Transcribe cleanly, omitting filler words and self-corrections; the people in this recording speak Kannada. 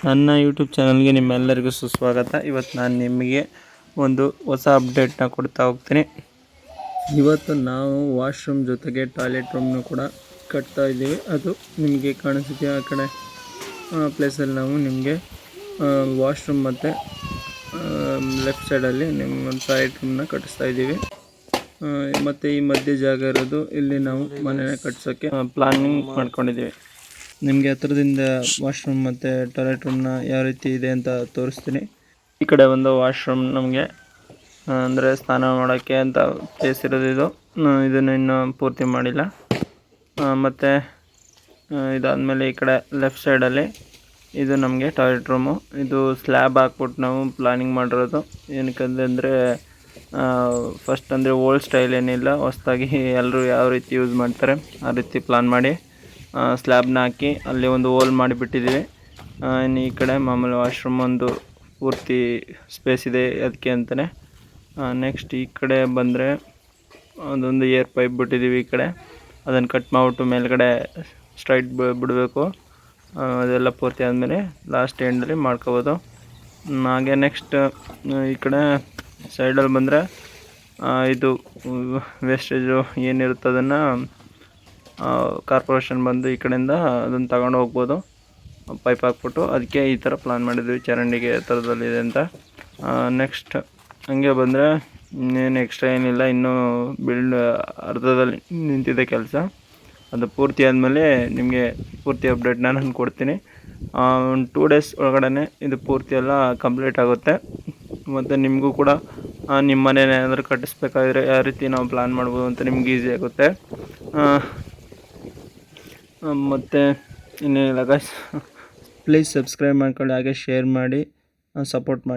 ನನ್ನ ಯೂಟ್ಯೂಬ್ ಚಾನಲ್ಗೆ ನಿಮ್ಮೆಲ್ಲರಿಗೂ ಸುಸ್ವಾಗತ. ಇವತ್ತು ನಾನು ನಿಮಗೆ ಒಂದು ಹೊಸ ಅಪ್ಡೇಟ್ನ ಕೊಡ್ತಾ ಹೋಗ್ತೀನಿ. ಇವತ್ತು ನಾವು ವಾಶ್ರೂಮ್ ಜೊತೆಗೆ ಟಾಯ್ಲೆಟ್ ರೂಮ್ನು ಕೂಡ ಕಟ್ತಾ ಇದ್ದೀವಿ. ಅದು ನಿಮಗೆ ಕಾಣಿಸುತ್ತೆ ಆ ಕಡೆ ಪ್ಲೇಸಲ್ಲಿ ನಾವು ನಿಮಗೆ ವಾಶ್ರೂಮ್ ಮತ್ತು ಲೆಫ್ಟ್ ಸೈಡಲ್ಲಿ ನಿಮ್ಮ ಟಾಯ್ಲೆಟ್ ರೂಮ್ನ ಕಟ್ಟಿಸ್ತಾ ಇದ್ದೀವಿ. ಮತ್ತು ಈ ಮಧ್ಯೆ ಜಾಗ ಇರೋದು ಇಲ್ಲಿ ನಾವು ಮನೆಯ ಕಟ್ಸೋಕ್ಕೆ ಪ್ಲಾನಿಂಗ್ ಮಾಡ್ಕೊಂಡಿದ್ದೀವಿ. ನಿಮಗೆ ಹತ್ರದಿಂದ ವಾಶ್ರೂಮ್ ಮತ್ತು ಟಾಯ್ಲೆಟ್ ರೂಮ್ನ ಯಾವ ರೀತಿ ಇದೆ ಅಂತ ತೋರಿಸ್ತೀನಿ. ಈ ಕಡೆ ಒಂದು ವಾಶ್ರೂಮ್ ನಮಗೆ ಅಂದರೆ ಸ್ನಾನ ಮಾಡೋಕ್ಕೆ ಅಂತ ಪ್ಲೇಸ್ ಇರೋದು ಇದನ್ನು ಇನ್ನೂ ಪೂರ್ತಿ ಮಾಡಿಲ್ಲ. ಮತ್ತು ಇದಾದಮೇಲೆ ಈ ಕಡೆ ಲೆಫ್ಟ್ ಸೈಡಲ್ಲಿ ಇದು ನಮಗೆ ಟಾಯ್ಲೆಟ್ ರೂಮು. ಇದು ಸ್ಲ್ಯಾಬ್ ಹಾಕ್ಬಿಟ್ಟು ನಾವು ಪ್ಲಾನಿಂಗ್ ಮಾಡಿರೋದು. ಏನಕ್ಕಂದರೆ ಫಸ್ಟ್ ಅಂದರೆ ಓಲ್ಡ್ ಸ್ಟೈಲ್ ಏನಿಲ್ಲ, ಹೊಸದಾಗಿ ಎಲ್ಲರೂ ಯಾವ ರೀತಿ ಯೂಸ್ ಮಾಡ್ತಾರೆ ಆ ರೀತಿ ಪ್ಲಾನ್ ಮಾಡಿ ಸ್ಲ್ಯಾಬ್ನ ಹಾಕಿ ಅಲ್ಲಿ ಒಂದು ಹೋಲ್ ಮಾಡಿಬಿಟ್ಟಿದ್ದೀವಿ. ಇನ್ನು ಈ ಕಡೆ ಮಾಮೂಲಿ ವಾಶ್ರೂಮ್ ಒಂದು ಪೂರ್ತಿ ಸ್ಪೇಸ್ ಇದೆ ಅದಕ್ಕೆ ಅಂತಲೇ. ನೆಕ್ಸ್ಟ್ ಈ ಕಡೆ ಬಂದರೆ ಅದೊಂದು ಏರ್ ಪೈಪ್ ಬಿಟ್ಟಿದ್ದೀವಿ. ಈ ಕಡೆ ಅದನ್ನು ಕಟ್ ಮಾಡಿಬಿಟ್ಟು ಮೇಲ್ಗಡೆ ಸ್ಟ್ರೈಟ್ ಬಿಡಬೇಕು. ಅದೆಲ್ಲ ಪೂರ್ತಿ ಆದಮೇಲೆ ಲಾಸ್ಟ್ ಎಂಡಲ್ಲಿ ಮಾಡ್ಕೋಬೋದು. ಹಾಗೆ ನೆಕ್ಸ್ಟ್ ಈ ಕಡೆ ಸೈಡಲ್ಲಿ ಬಂದರೆ ಇದು ವೇಸ್ಟೇಜು ಏನಿರುತ್ತೆ ಅದನ್ನು ಕಾರ್ಪೊರೇಷನ್ ಬಂದು ಈ ಕಡೆಯಿಂದ ಅದನ್ನು ತಗೊಂಡು ಹೋಗ್ಬೋದು ಪೈಪ್ ಹಾಕ್ಬಿಟ್ಟು. ಅದಕ್ಕೆ ಈ ಥರ ಪ್ಲಾನ್ ಮಾಡಿದ್ವಿ, ಚರಂಡಿಗೆ ಥರದಲ್ಲಿದೆ ಅಂತ. ನೆಕ್ಸ್ಟ್ ಹಂಗೆ ಬಂದರೆ ಇನ್ನೇನು ಎಕ್ಸ್ಟ್ರಾ ಏನಿಲ್ಲ, ಇನ್ನೂ ಅರ್ಧದಲ್ಲಿ ನಿಂತಿದೆ ಕೆಲಸ. ಅದು ಪೂರ್ತಿ ಆದಮೇಲೆ ನಿಮಗೆ ಪೂರ್ತಿ ಅಪ್ಡೇಟ್ನ ನಾನು ಕೊಡ್ತೀನಿ. ಒಂದು 2 days ಒಳಗಡೆ ಇದು ಪೂರ್ತಿ ಎಲ್ಲ ಕಂಪ್ಲೀಟ್ ಆಗುತ್ತೆ. ಮತ್ತು ನಿಮಗೂ ಕೂಡ ನಿಮ್ಮ ಮನೇನ ಏನಾದರೂ ಕಟ್ಟಿಸ್ಬೇಕಾದ್ರೆ ಯಾವ ರೀತಿ ನಾವು ಪ್ಲಾನ್ ಮಾಡ್ಬೋದು ಅಂತ ನಿಮ್ಗೆ ಈಸಿ ಆಗುತ್ತೆ. ಮತ್ತು ಇನ್ನೇನಿಲ್ಲ ಗೈಸ್, ಪ್ಲೀಸ್ ಸಬ್ಸ್ಕ್ರೈಬ್ ಮಾಡ್ಕೊಳ್ಳಿ, ಹಾಗೆ ಶೇರ್ ಮಾಡಿ, ಸಪೋರ್ಟ್ ಮಾಡಿ.